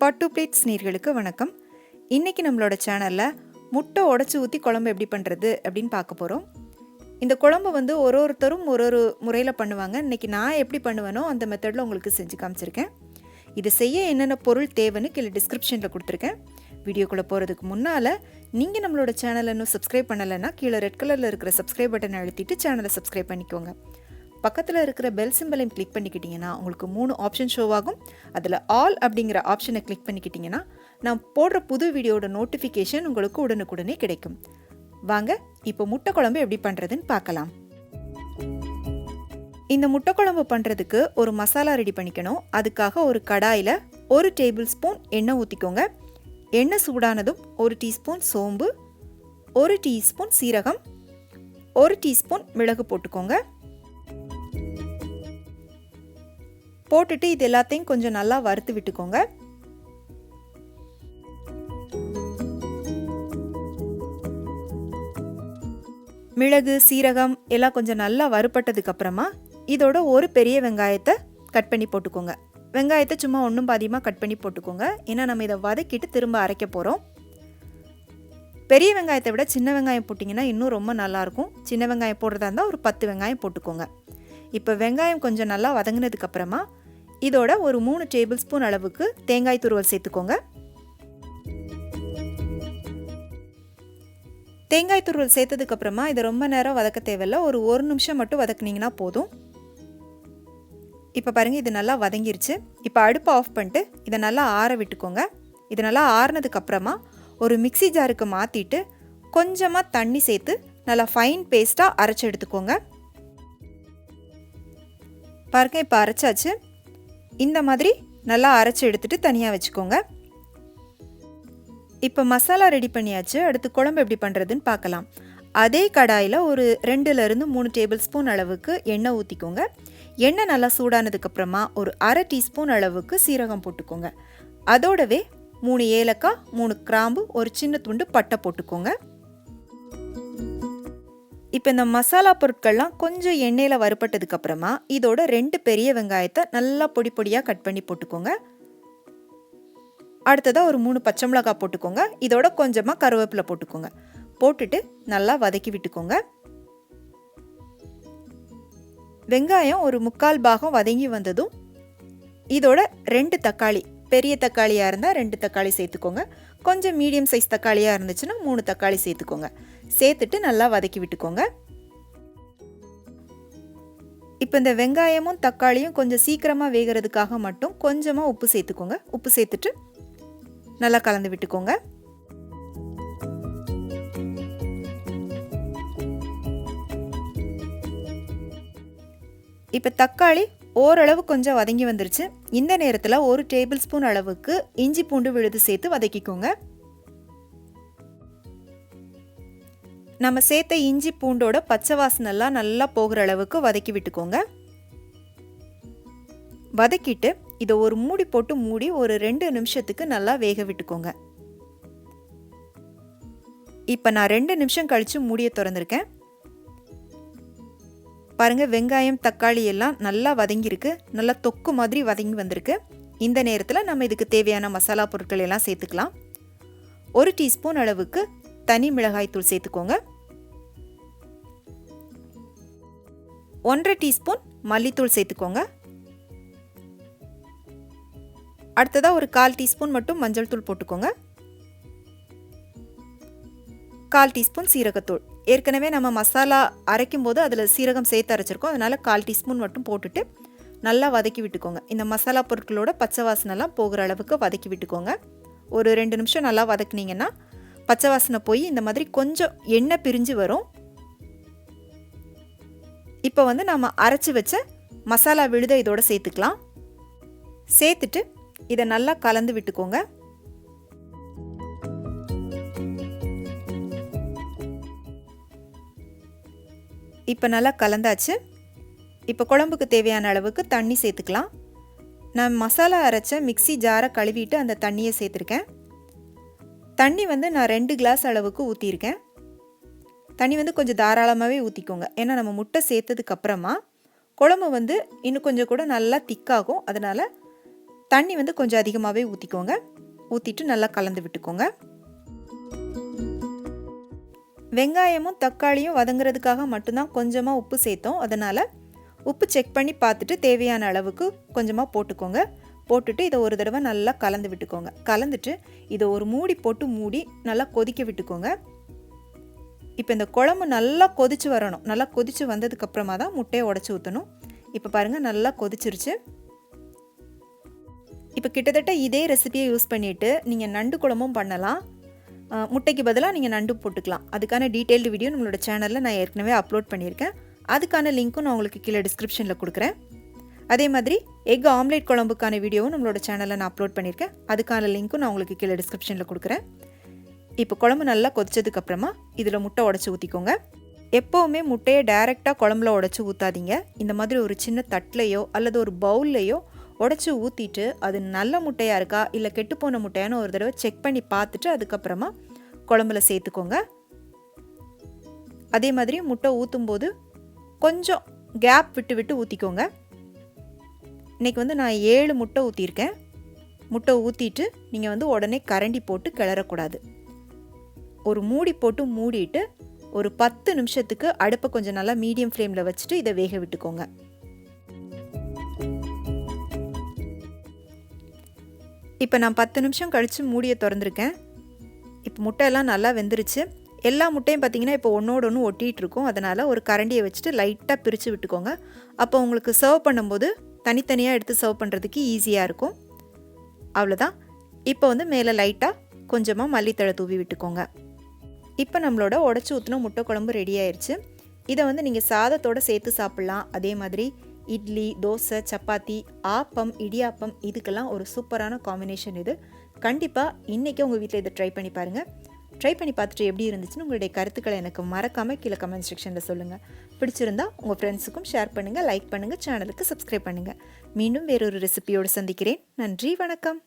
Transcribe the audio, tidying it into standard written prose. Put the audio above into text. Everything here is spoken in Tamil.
ஸ்பாட் டு பிளேட்ஸ் நேயர்களுக்கு வணக்கம். இன்றைக்கி நம்மளோட சேனலில் முட்டை உடச்சி ஊற்றி குழம்பு எப்படி பண்ணுறது அப்படின்னு பார்க்க போகிறோம். இந்த குழம்பு வந்து ஒருத்தரும் ஒரு முறையில் பண்ணுவாங்க. இன்றைக்கி நான் எப்படி பண்ணுவேனோ அந்த மெத்தடில் உங்களுக்கு செஞ்சு காமிச்சிருக்கேன். இது செய்ய என்னென்ன பொருள் தேவைன்னு கீழே டிஸ்கிரிப்ஷனில் கொடுத்துருக்கேன். வீடியோக்குள்ளே போகிறதுக்கு முன்னால் நீங்கள் நம்மளோட சேனலை இன்னும் சப்ஸ்கிரைப் பண்ணலைன்னா கீழே ரெட் கலரில் இருக்கிற சப்ஸ்கிரைப் பட்டனை அழுத்திட்டு சேனலை சப்ஸ்கிரைப் பண்ணிக்கோங்க. பக்கத்தில் இருக்கிற பெல் சிம்பலையும் கிளிக் பண்ணிக்கிட்டிங்கன்னா உங்களுக்கு 3 ஆப்ஷன் ஷோ ஆகும். அதில் ஆல் அப்படிங்கிற ஆப்ஷனை கிளிக் பண்ணிக்கிட்டிங்கன்னா நான் போடுற புது வீடியோட நோட்டிஃபிகேஷன் உங்களுக்கு உடனுக்குடனே கிடைக்கும். வாங்க இப்போ முட்டை குழம்பு எப்படி பண்ணுறதுன்னு பார்க்கலாம். இந்த முட்டை குழம்பு பண்ணுறதுக்கு ஒரு மசாலா ரெடி பண்ணிக்கணும். அதுக்காக ஒரு கடாயில் 1 டேபிள் ஸ்பூன் எண்ணெய் ஊற்றிக்கோங்க. எண்ணெய் சூடானதும் 1 டீஸ்பூன் சோம்பு, 1 டீஸ்பூன் சீரகம், 1 டீஸ்பூன் மிளகு போட்டுக்கோங்க. போட்டுட்டு இது எல்லாத்தையும் கொஞ்சம் நல்லா வறுத்து விட்டுக்கோங்க. மிளகு சீரகம் எல்லாம் கொஞ்சம் நல்லா வறுபட்டதுக்கு அப்புறமா இதோட ஒரு பெரிய வெங்காயத்தை கட் பண்ணி போட்டுக்கோங்க. வெங்காயத்தை சும்மா ஒன்றும் பாதியமாக கட் பண்ணி போட்டுக்கோங்க. ஏன்னா நம்ம இதை வதக்கிட்டு திரும்ப அரைக்க போகிறோம். பெரிய வெங்காயத்தை விட சின்ன வெங்காயம் போட்டிங்கன்னா இன்னும் ரொம்ப நல்லாயிருக்கும். சின்ன வெங்காயம் போடுறதா இருந்தால் ஒரு 10 வெங்காயம் போட்டுக்கோங்க. இப்போ வெங்காயம் கொஞ்சம் நல்லா வதங்கினதுக்கு அப்புறமா இதோட ஒரு 3 டேபிள் ஸ்பூன் அளவுக்கு தேங்காய் துருவல் சேர்த்துக்கோங்க. தேங்காய் துருவல் சேர்த்ததுக்கு அப்புறமா இதை ரொம்ப நேரம் வதக்க தேவையில்லை. ஒரு 1 நிமிஷம் மட்டும் வதக்குனீங்கன்னா போதும். இப்போ பாருங்கள், இது நல்லா வதங்கிருச்சு. இப்போ அடுப்பை ஆஃப் பண்ணிட்டு இதை நல்லா ஆற விட்டுக்கோங்க. இது நல்லா ஆறுனதுக்கு அப்புறமா ஒரு மிக்ஸி ஜாருக்கு மாற்றிட்டு கொஞ்சமாக தண்ணி சேர்த்து நல்லா ஃபைன் பேஸ்ட்டாக அரைச்சி எடுத்துக்கோங்க. பாருங்க, இப்போ அரைச்சாச்சு. இந்த மாதிரி நல்லா அரைச்சி எடுத்துட்டு தனியாக வச்சுக்கோங்க. இப்போ மசாலா ரெடி பண்ணியாச்சு. அடுத்து குழம்பு எப்படி பண்ணுறதுன்னு பார்க்கலாம். அதே கடாயில் ஒரு 2லேருந்து 3 டேபிள் ஸ்பூன் அளவுக்கு எண்ணெய் ஊற்றிக்கோங்க. எண்ணெய் நல்லா சூடானதுக்கப்புறமா ஒரு அரை டீஸ்பூன் அளவுக்கு சீரகம் போட்டுக்கோங்க. அதோடவே 3 ஏலக்காய், 3 கிராம்பு, ஒரு சின்ன துண்டு பட்டை போட்டுக்கோங்க. இப்போ இந்த மசாலா பொருட்கள்லாம் கொஞ்சம் எண்ணெயில் வறுபட்டதுக்கப்புறமா இதோட 2 பெரிய வெங்காயத்தை நல்லா பொடி பொடியாக கட் பண்ணி போட்டுக்கோங்க. அடுத்ததாக ஒரு 3 பச்சை மிளகாய் போட்டுக்கோங்க. இதோட கொஞ்சமாக கருவேப்பிலை போட்டுக்கோங்க. போட்டுட்டு நல்லா வதக்கி விட்டுக்கோங்க. வெங்காயம் ஒரு 3/4 பாகம் வதங்கி வந்ததும் இதோட 2 தக்காளி, பெரிய தக்காளியாக இருந்தால் 2 தக்காளி சேர்த்துக்கோங்க. கொஞ்சம் மீடியம் சைஸ் தக்காளியாக இருந்துச்சுன்னா 3 தக்காளி சேர்த்துக்கோங்க. சேர்த்துட்டு நல்லா வதக்கி விட்டுக்கோங்க. இப்போ இந்த வெங்காயமும் தக்காளியும் கொஞ்சம் சீக்கிரமாக வேகிறதுக்காக மட்டும் கொஞ்சமாக உப்பு சேர்த்துக்கோங்க. உப்பு சேர்த்துட்டு நல்லா கலந்து விட்டுக்கோங்க. இப்போ தக்காளி ஓரளவு கொஞ்சம் வதங்கி வந்துருச்சு. இந்த நேரத்தில் 1 டேபிள் ஸ்பூன் அளவுக்கு இஞ்சி பூண்டு விழுது சேர்த்து வதக்கிக்கோங்க. நம்ம சேர்த்த இஞ்சி பூண்டோட பச்சை வாசனைலாம் நல்லா போகிற அளவுக்கு வதக்கி விட்டுக்கோங்க. வதக்கிட்டு இதை ஒரு மூடி போட்டு மூடி ஒரு 2 நிமிஷத்துக்கு நல்லா வேக விட்டுக்கோங்க. இப்போ நான் 2 நிமிஷம் கழித்து மூடியை திறந்துருக்கேன். பாருங்கள், வெங்காயம் தக்காளி எல்லாம் நல்லா வதங்கியிருக்கு. நல்லா தொக்கு மாதிரி வதங்கி வந்திருக்கு. இந்த நேரத்தில் நம்ம இதுக்கு தேவையான மசாலா பொருட்கள் எல்லாம் சேர்த்துக்கலாம். 1 டீஸ்பூன் அளவுக்கு தனி மிளகாய் தூள் சேர்த்துக்கோங்க. 1/2 டீஸ்பூன் மல்லித்தூள் சேர்த்துக்கோங்க. அடுத்ததாக ஒரு 1/4 டீஸ்பூன் மட்டும் மஞ்சள் தூள் போட்டுக்கோங்க. 1/4 டீஸ்பூன் சீரகத்தூள். ஏற்கனவே நம்ம மசாலா அரைக்கும் போது அதில் சீரகம் சேர்த்து அரைச்சிருக்கோம். அதனால் 1/4 டீஸ்பூன் மட்டும் போட்டுட்டு நல்லா வதக்கி விட்டுக்கோங்க. இந்த மசாலா பொருட்களோட பச்சை வாசனைலாம் போகிற அளவுக்கு வதக்கி விட்டுக்கோங்க. ஒரு 2 நிமிஷம் நல்லா வதக்குனீங்கன்னா பச்சை வாசனை போய் இந்த மாதிரி கொஞ்சம் எண்ணெய் பிரிஞ்சு வரும். இப்போ வந்து நம்ம அரைச்சி வச்ச மசாலா விழுதை இதோட சேர்த்துக்கலாம். சேர்த்துட்டு இதை நல்லா கலந்து விட்டுக்கோங்க. இப்போ நல்லா கலந்தாச்சு. இப்போ குழம்புக்கு தேவையான அளவுக்கு தண்ணி சேர்த்துக்கலாம். நான் மசாலா அரைச்ச மிக்ஸி ஜாரை கழுவிட்டு அந்த தண்ணியை சேர்த்துருக்கேன். தண்ணி வந்து நான் 2 கிளாஸ் அளவுக்கு ஊற்றிருக்கேன். தண்ணி வந்து கொஞ்சம் தாராளமாகவே ஊற்றிக்கோங்க. ஏன்னா நம்ம முட்டை சேர்த்ததுக்கப்புறமா குழம்பு வந்து இன்னும் கொஞ்சம் கூட நல்லா திக்காகும். அதனால் தண்ணி வந்து கொஞ்சம் அதிகமாகவே ஊற்றிக்கோங்க. ஊற்றிட்டு நல்லா கலந்து விட்டுக்கோங்க. வெங்காயமும் தக்காளியும் வதங்குறதுக்காக மட்டும்தான் கொஞ்சமாக உப்பு சேர்த்தோம். அதனால் உப்பு செக் பண்ணி பார்த்துட்டு தேவையான அளவுக்கு கொஞ்சமாக போட்டுக்கோங்க. போட்டுட்டு இதை ஒரு தடவை நல்லா கலந்து விட்டுக்கோங்க. கலந்துட்டு இதை ஒரு மூடி போட்டு மூடி நல்லா கொதிக்க விட்டுக்கோங்க. இப்போ இந்த குழம்பு நல்லா கொதிச்சு வரணும். நல்லா கொதிச்சு வந்ததுக்கப்புறமா தான் முட்டையை உடச்சி ஊற்றணும். இப்போ பாருங்கள் நல்லா கொதிச்சிருச்சு. இப்போ கிட்டத்தட்ட இதே ரெசிபியை யூஸ் பண்ணிவிட்டு நீங்கள் நண்டு குழம்பும் பண்ணலாம். முட்டைக்கு பதிலாக நீங்கள் நண்டு போட்டுக்கலாம். அதுக்கான டீட்டெயில்டு வீடியோ நம்மளோட சேனலில் நான் ஏற்கனவே அப்லோட் பண்ணியிருக்கேன். அதுக்கான லிங்க்கும் நான் உங்களுக்கு கீழே டிஸ்கிரிப்ஷனில் கொடுக்குறேன். அதே மாதிரி எக் ஆம்லேட் குழம்புக்கான வீடியோவும் நம்மளோட சேனலில் நான் அப்லோட் பண்ணியிருக்கேன். அதுக்கான லிங்க்கும் நான் உங்களுக்கு கீழே டிஸ்கிரிப்ஷனில் கொடுக்குறேன். இப்போ குழம்பு நல்லா கொதிச்சதுக்கப்புறமா இதில் முட்டை உடச்சி ஊற்றிக்கோங்க. எப்போவுமே முட்டையை டைரெக்டாக குழம்புல உடச்சி ஊற்றாதீங்க. இந்த மாதிரி ஒரு சின்ன தட்டிலையோ அல்லது ஒரு பவுல்லையோ உடச்சி ஊற்றிட்டு அது நல்ல முட்டையாக இருக்கா இல்லை கெட்டுப்போன முட்டையானு ஒரு தடவை செக் பண்ணி பார்த்துட்டு அதுக்கப்புறமா குழம்புல சேர்த்துக்கோங்க. அதே மாதிரி முட்டை ஊற்றும்போது கொஞ்சம் கேப் விட்டு விட்டு ஊற்றிக்கோங்க. இன்றைக்கி வந்து நான் 7 முட்டை ஊற்றிருக்கேன். முட்டை ஊற்றிட்டு நீங்கள் வந்து உடனே கரண்டி போட்டு கிளறக்கூடாது. ஒரு மூடி போட்டு மூடிட்டு ஒரு 10 நிமிஷத்துக்கு அடுப்பை கொஞ்சம் நல்லா மீடியம் ஃப்ளேமில் வச்சுட்டு இதை வேக விட்டுக்கோங்க. இப்போ நான் 10 நிமிஷம் கழித்து மூடியை திறந்துருக்கேன். இப்போ முட்டையெல்லாம் நல்லா வெந்துருச்சு. எல்லா முட்டையும் பார்த்திங்கன்னா இப்போ ஒன்றோடு ஒன்று ஒட்டிகிட்டு இருக்கும். அதனால் ஒரு கரண்டியை வச்சுட்டு லைட்டாக பிரித்து விட்டுக்கோங்க. அப்போ உங்களுக்கு சர்வ் பண்ணும்போது தனித்தனியாக எடுத்து சர்வ் பண்ணுறதுக்கு ஈஸியாக இருக்கும். அவ்வளோதான். இப்போ வந்து மேலே லைட்டாக கொஞ்சமாக மல்லித்தழை தூவி விட்டுக்கோங்க. இப்போ நம்மளோட உடச்சி ஊற்றின முட்டை குழம்பு ரெடி ஆயிடுச்சு. இதை வந்து நீங்கள் சாதத்தோடு சேர்த்து சாப்பிட்லாம். அதே மாதிரி இட்லி, தோசை, சப்பாத்தி, ஆப்பம், இடியாப்பம் இதுக்கெல்லாம் ஒரு சூப்பரான காம்பினேஷன் இது. கண்டிப்பாக இன்றைக்கி உங்கள் வீட்டில் இதை ட்ரை பண்ணி பாருங்கள். ட்ரை பண்ணி பார்த்துட்டு எப்படி இருந்துச்சுன்னு உங்களுடைய கருத்துக்களை எனக்கு மறக்காமல் கீழே கமெண்ட் செக்ஷனில் சொல்லுங்கள். பிடிச்சிருந்தா உங்கள் ஃப்ரெண்ட்ஸுக்கும் ஷேர் பண்ணுங்கள், லைக் பண்ணுங்கள், சேனலுக்கு சப்ஸ்கிரைப் பண்ணுங்கள். மீண்டும் வேறொரு ரெசிபியோடு சந்திக்கிறேன். நன்றி, வணக்கம்.